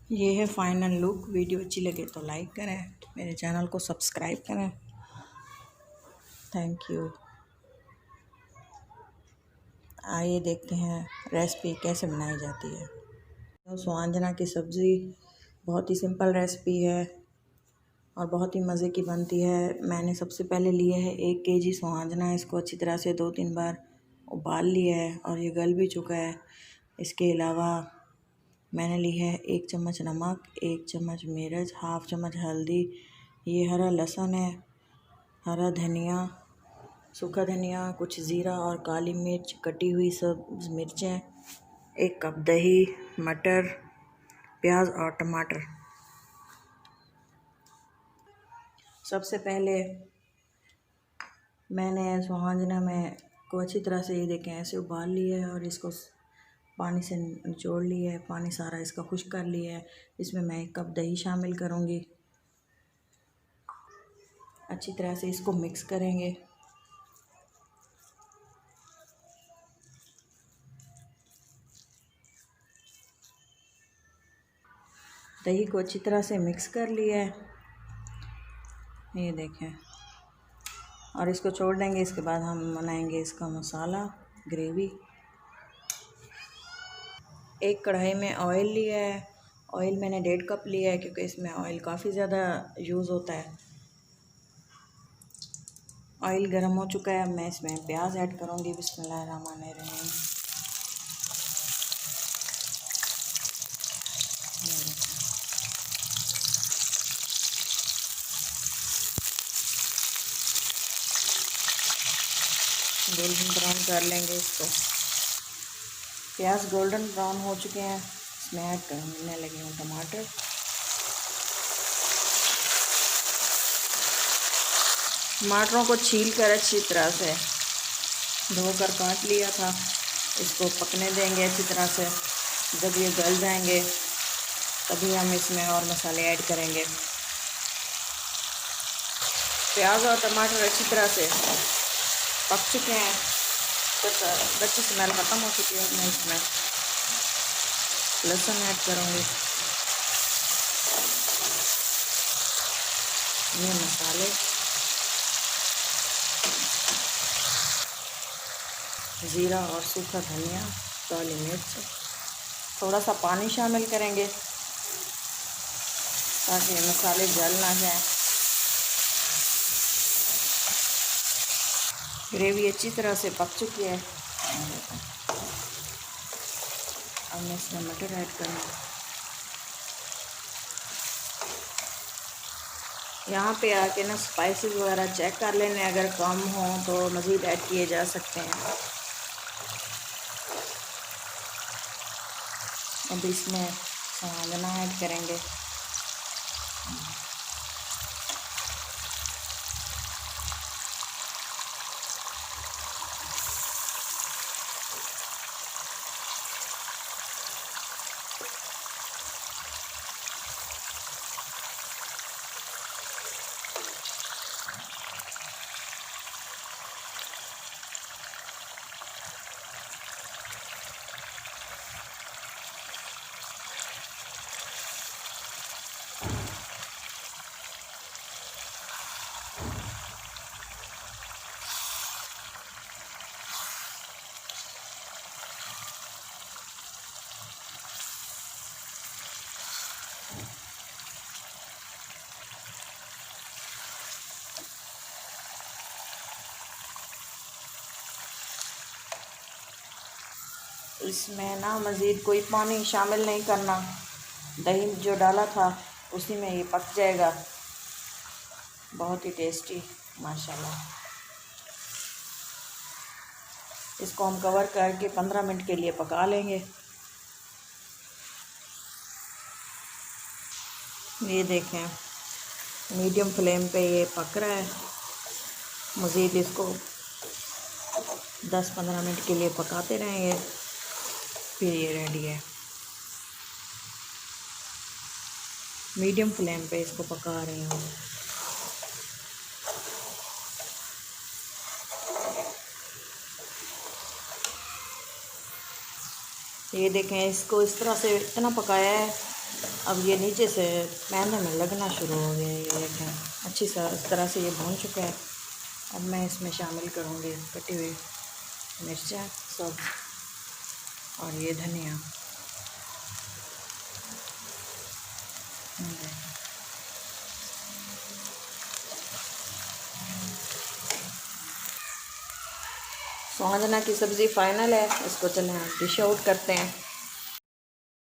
ये है final look. Video अच्छी लगे तो लाइक करें, मेरे चैनल को सब्सक्राइब करें। Thank you. आइए देखते हैं रेसिपी कैसे बनाई जाती है। तो स्वांजना की सब्ज़ी बहुत ही सिंपल रेसिपी है और बहुत ही मज़े की बनती है। मैंने सबसे पहले लिए है 1 केजी स्वांजना। इसको अच्छी तरह से 2-3 बार उबाल लिया है और ये गल भी चुका है। इसके अलावा मैंने ली है 1 चम्मच नमक, 1 चम्मच मिर्च, हाफ चम्मच हल्दी। ये हरा लहसुन है, हरा धनिया, सूखा धनिया, कुछ ज़ीरा और काली मिर्च, कटी हुई सब मिर्चें, 1 कप दही, मटर, प्याज और टमाटर। सबसे पहले मैंने स्वांजना में को अच्छी तरह से ये देखें ऐसे उबाल लिया है और इसको पानी से निचोड़ लिया है। पानी सारा इसका खुश्क कर लिया है। इसमें मैं 1 कप दही शामिल करूँगी। अच्छी तरह से इसको मिक्स करेंगे। दही को अच्छी तरह से मिक्स कर लिया है, ये देखें, और इसको छोड़ देंगे। इसके बाद हम बनाएंगे इसका मसाला, ग्रेवी। एक कढ़ाई में ऑयल लिया है। ऑयल मैंने 1.5 कप लिया है क्योंकि इसमें ऑयल काफ़ी ज़्यादा यूज़ होता है। ऑयल गर्म हो चुका है। अब मैं इसमें प्याज ऐड करूँगी। बिस्मिल्लाहिर्रहमानिर्रहीम। गोल्डन ब्राउन कर लेंगे इसको। प्याज गोल्डन ब्राउन हो चुके हैं। इसमें ऐड करने लगे हूँ टमाटर। टमाटरों को छील कर अच्छी तरह से धोकर काट लिया था। इसको पकने देंगे अच्छी तरह से। जब ये गल जाएंगे तभी हम इसमें और मसाले ऐड करेंगे। प्याज और टमाटर अच्छी तरह से पक चुके हैं, तो कच्ची स्मेल ख़त्म हो चुकी है। मैं इसमें लहसुन ऐड करूँगी। ये मसाले, ज़ीरा और सूखा धनिया, काली मिर्च, थोड़ा सा पानी शामिल करेंगे ताकि मसाले जल ना जाएं। ग्रेवी अच्छी तरह से पक चुकी है। अब मैं इसमें मटर ऐड करूँगी। यहाँ पे आके ना स्पाइसेस वगैरह चेक कर लेने, अगर कम हो तो मज़ीद ऐड किए जा सकते हैं। अब इसमें स्वांजना ऐड करेंगे। इसमें ना मज़ीद कोई पानी शामिल नहीं करना। दही जो डाला था उसी में ये पक जाएगा। बहुत ही टेस्टी माशाल्लाह। इसको हम कवर करके 15 मिनट के लिए पका लेंगे। ये देखें, मीडियम फ्लेम पे ये पक रहा है। मज़ीद इसको 10-15 मिनट के लिए पकाते रहेंगे, फिर ये रेडी है। मीडियम फ्लेम पे इसको पका रही हूँ। ये देखें, इसको इस तरह से इतना पकाया है अब ये नीचे से पैन में लगना शुरू हो गया। ये देखें अच्छी तरह से ये भून चुका है। अब मैं इसमें शामिल करूँगी कटी हुई मिर्चा सब और ये धनिया। स्वांजना की सब्ज़ी फ़ाइनल है। इसको चलें डिश आउट करते हैं।